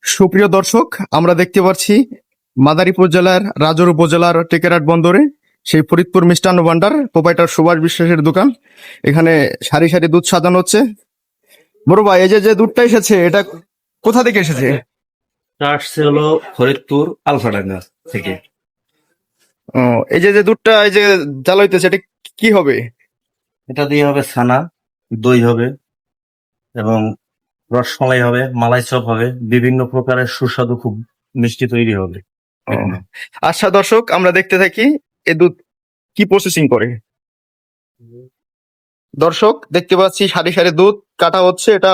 সুপ্রিয় দর্শক, আমরা দেখতে পাচ্ছি মাদারীপুর জেলার রাজৌর উপজেলার টেকেরহাট বন্দরে সেই ফরিদপুর মিষ্টান্ন ভান্ডার প্রোপাইটার সুভাষ বিশ্বাসের দোকান। এখানে সারি সারি দুধ সাজানো হচ্ছে। বড় ভাই, এই যে যে দুধটা এসেছে এটা কোথা থেকে এসেছে? এটা আসছে হলো ফরিদপুর আলফাডাঙ্গা থেকে। ও, এই যে যে দুধটা এই যে জ্বালা হইতেছে এটা কি হবে? এটা দিয়ে হবে ছানা, দই হবে এবং রসমালাই হবে, মালাই চপ হবে, বিভিন্ন প্রকারের সুস্বাদু খুব মিষ্টি তৈরি হবে ও, এখানে। আচ্ছা দর্শক, আমরা দেখতে থাকি এই দুধ কি প্রসেসিং করে। দর্শক দেখতে পাচ্ছি সারি সারি দুধ কাটা হচ্ছে। এটা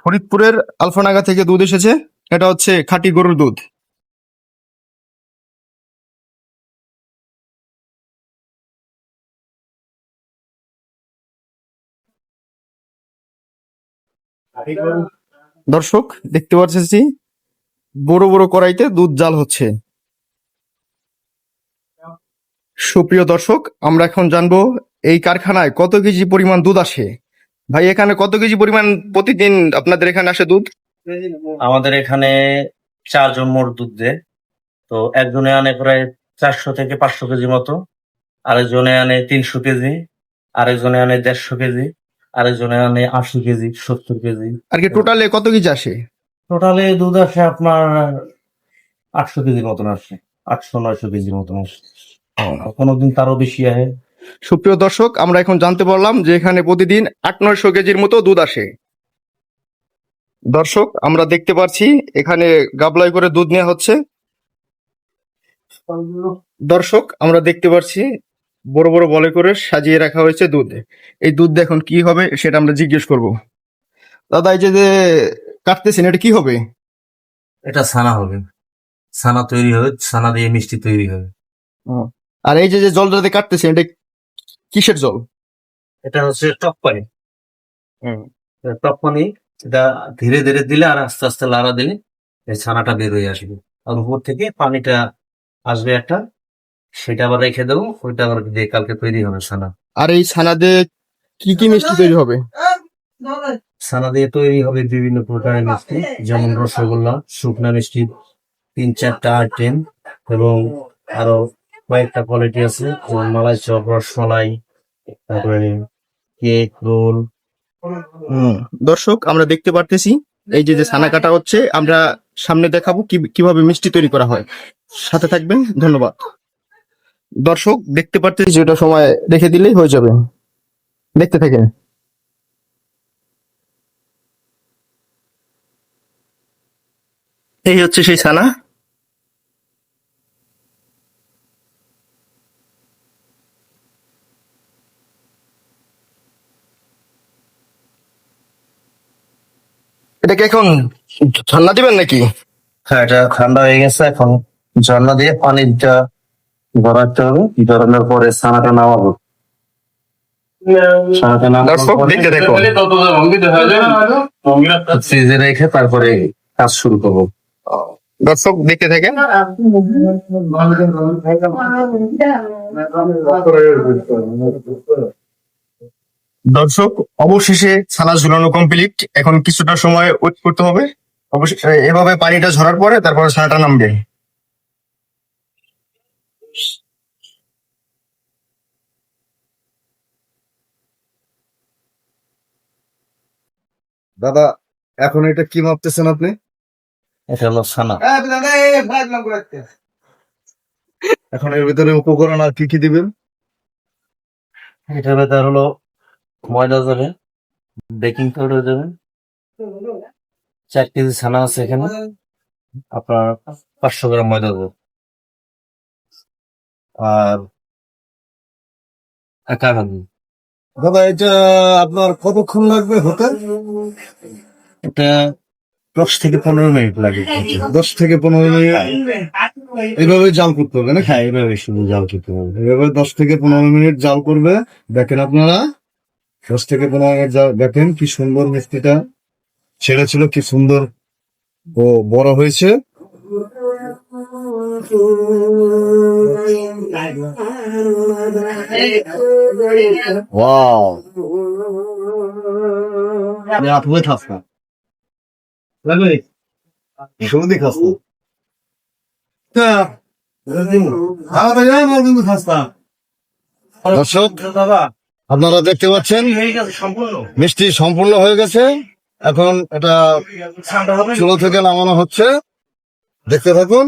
ফরিদপুরের আলফাডাঙ্গা থেকে দুধ এসেছে। এটা হচ্ছে খাঁটি গরুর দুধ। দর্শক দেখতে পাচ্ছি বড় বড় কড়াইতে দুধ জাল হচ্ছে। সুপ্রিয় দর্শক, আমরা এখন জানবো এই কারখানায় কত কেজি পরিমাণ দুধ আসে। ভাই, এখানে কত কেজি পরিমাণ প্রতিদিন আপনাদের এখানে আসে দুধ? আমাদের এখানে 4 জন মোট দুধ দেয়। তো একজনে আনে প্রায় 400 থেকে 500 কেজি মতো, আরেকজনে আনে 300 কেজি, আরেকজনে আনে 150 কেজি, আরেকজনে আনে 80 কেজি, 70 কেজি। আর কি টোটালে কত কেজি আসে? টোটালে দুধ আসে আপনার 800 কেজির মতন আসে, 800-900 কেজির মতন আসে। কোনোদিন তারও বেশি আসে। সুপ্রিয় দর্শক, আমরা এখন জানতে পারলাম যে এখানে প্রতিদিন 800-900 কেজির মতো দুধ আসে। দর্শক, আমরা দেখতে পাচ্ছি এখানে গাবলায় করে দুধ নেওয়া হচ্ছে। দর্শক, আমরা দেখতে পাচ্ছি বড় বড় বলে করে সাজিয়ে রাখা হয়েছে দুধ। এই দুধ দিয়ে এখন কি হবে সেটা আমরা জিজ্ঞেস করব। দাদা, এই যে যে কাটতেছেন এটা কি হবে? এটা ছানা হবে, ছানা তৈরি হবে, ছানা দিয়ে মিষ্টি তৈরি হবে। ও, আর এই যে যে জলটা দিয়ে কাটতেছেন এটা কিসের জল? এটা হচ্ছে টক পানি। হুম। টক পানি, এটা ধীরে ধীরে দিলে আর আস্তে আস্তে লাড়া দিলে এই ছানাটা বের হয়ে আসবে। আর উপর থেকে পানিটা আসবে একটা, সেটা আবার রেখে দেবো, ওইটা আবার দিয়ে কালকে তৈরি হবে ছানা। আর এই ছানা দিয়ে কি কি মিষ্টি তৈরি হবে? ছানা দিয়ে তৈরি হবে বিভিন্ন প্রকারের মিষ্টি, যেমন রসগোল্লা, শুকনা মিষ্টি 3-4টা আইটেম, এবং আরো কয়েকটা কোয়ালিটি আছে, যেমন মালাই চপ, রসমালাই, তারপরে কেক, রোল। দর্শক, আমরা দেখতে পারতেছি এই যে যে ছানা কাটা হচ্ছে। আমরা সামনে দেখাবো কিভাবে মিষ্টি তৈরি করা হয়। সাথে থাকবেন, ধন্যবাদ। দর্শক দেখতে পারতেছি যেটা সময় রেখে দিলেই হয়ে যাবে। দেখতে থাকেন। এই হচ্ছে সেই ছানা। এটাকে এখন ঠান্ডা দিবেন নাকি? হ্যাঁ, এটা ঠান্ডা হয়ে গেছে, এখন ঝর্ণা দিয়ে পানিটা গড়াতে হবে, গড়ানোর পরে ছানাটা নামাবো। ছানাটা দর্শক দেখতে দেখো। ফ্রিজে রেখে তারপরে কাজ শুরু করবো। দর্শক দেখতে থাকেন। দর্শক, অবশেষে ছানা ঝুলানো কমপ্লিট। এখন কিছুটা সময় ওয়েট করতে হবে। অবশ্যই এভাবে পানিটা ঝরার পরে তারপরে ছানাটা নামবে। দাদা, এখন এটা কি মাপতেছেন আপনি? এটা হলো ছানা। এখন এর ভিতরে উপকরণ আর কি কি দিবেন? এটার ভেতর হলো ময়দা যাবে, বেকিং পাউডার যাবে, 4 কেজি ছানা আছে এখানে, আপনার 500 গ্রাম ময়দা দেবো, আর একা খাবো। দাদা, এটা আপনার কতক্ষণ লাগবে হতে? এটা 10 থেকে 15 মিনিট লাগে। 10 থেকে 15 মিনিট এইভাবে জাল করতে হবে না? হ্যাঁ, এইভাবে শুধু জাল খেতে হবে। এইভাবে 10 থেকে 15 মিনিট জাল করবে। দেখেন আপনারা, 10 থেকে 15 মিনিট জাল, দেখেন কি সুন্দর মিষ্টিটা ছেড়েছিল, কি সুন্দর ও বড় হয়েছে। ওয়াও, আপনি থাকবেন লাগবে। সৌদি খাস্তা দর্শক আপনারা দেখতে পাচ্ছেন মিষ্টি সম্পূর্ণ হয়ে গেছে। এখন এটা চুলো থেকে নামানো হচ্ছে, দেখতে থাকুন।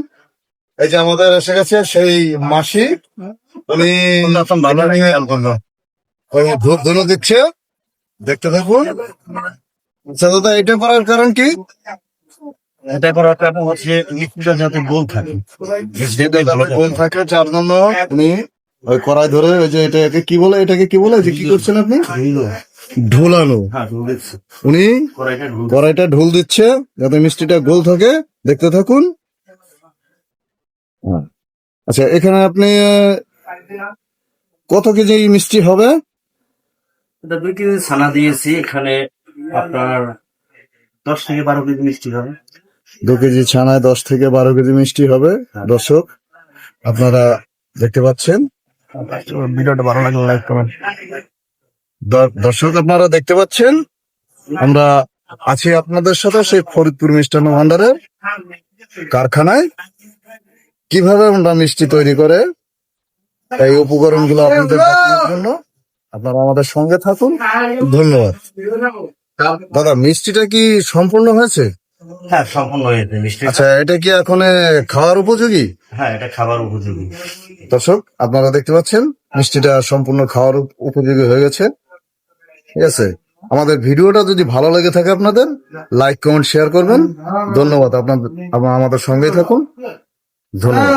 এই যে আমাদের এসে গেছে সেই মাসি, উনি ধূপ ধুনো দিচ্ছে, দেখতে থাকুন। আচ্ছা দাদা, এটা করার কারণ কি? এটা করার কারণ হচ্ছে মিষ্টিটা যাতে গোল থাকে, কোন থাকে যার জন্য উনি ওই কড়াই ধরে, ওই যে এটাকে কি বলে, এটাকে কি বলে, যে কি করছেন আপনি? ঢোলানো। উনি কড়াইটা ঢোল দিচ্ছে যাতে মিষ্টিটা গোল থাকে, দেখতে থাকুন। আচ্ছা, এখানে আপনি কত কেজি মিষ্টি হবে? এটা 2 কেজি ছানা দিয়েছি, এখানে আপনার 10 থেকে 12 কেজি মিষ্টি হবে। 2 কেজি ছানায় 10 থেকে 12 কেজি মিষ্টি হবে। দর্শক আপনারা দেখতে পাচ্ছেন। ভিডিওটা ভালো লাগলে লাইক কমেন্ট। দর্শক আপনারা দেখতে পাচ্ছেন, আমরা আছি আপনাদের সাথে সেই ফরিদপুর মিষ্টান্ন ভান্ডারের কারখানায়। কিভাবে আমরা মিষ্টি তৈরি করে এই উপকরণগুলো আপনাদের দেখানোর জন্য আপনারা আমাদের সঙ্গে থাকুন। ধন্যবাদ। দাদা, মিষ্টিটা কি সম্পূর্ণ হয়েছে? হ্যাঁ, সম্পূর্ণ হয়েছে মিষ্টি। আচ্ছা, এটা কি এখন খাওয়ার উপযোগী? হ্যাঁ, এটা খাবার উপযোগী। দর্শক আপনারা দেখতে পাচ্ছেন মিষ্টিটা সম্পূর্ণ খাওয়ার উপযোগী হয়ে গেছে। ঠিক আছে, আমাদের ভিডিওটা যদি ভালো লেগে থাকে আপনাদের লাইক কমেন্ট শেয়ার করবেন। ধন্যবাদ। আপনাদের আমাদের সঙ্গেই থাকুন। ধন্যবাদ।